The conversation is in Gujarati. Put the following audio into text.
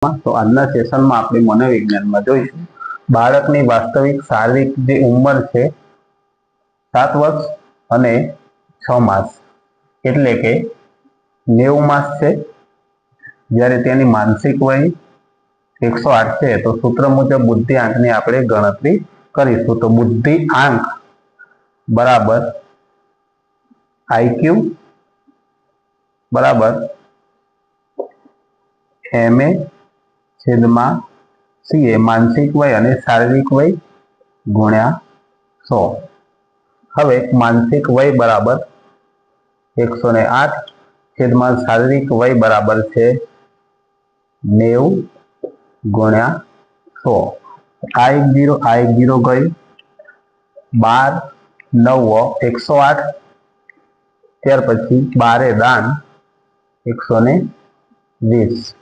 तो આજના સેશનમાં આપણે મનોવિજ્ઞાનમાં જોઈશું બાળકની વાસ્તવિક શારીરિક જે ઉંમર છે 7 વર્ષ અને 6 માસ એટલે કે 90 માસ છે, જ્યારે તેની માનસિક વય 108 છે તો સૂત્ર મુજબ બુદ્ધિઆંકની આપણે ગણતરી કરીશું। તો બુદ્ધિઆંક બરાબર IQ બરાબર MA છેદમાં CA માનસિક વય અને શારીરિક વય ગુણ્યા 100। હવે માનસિક વય બરાબર 108 છેદમાં શારીરિક વય બરાબર છે 90 ગુણ્યા 100। આ 1 0 ગયું, 12 9 108, ત્યાર પછી 12 દાન 120।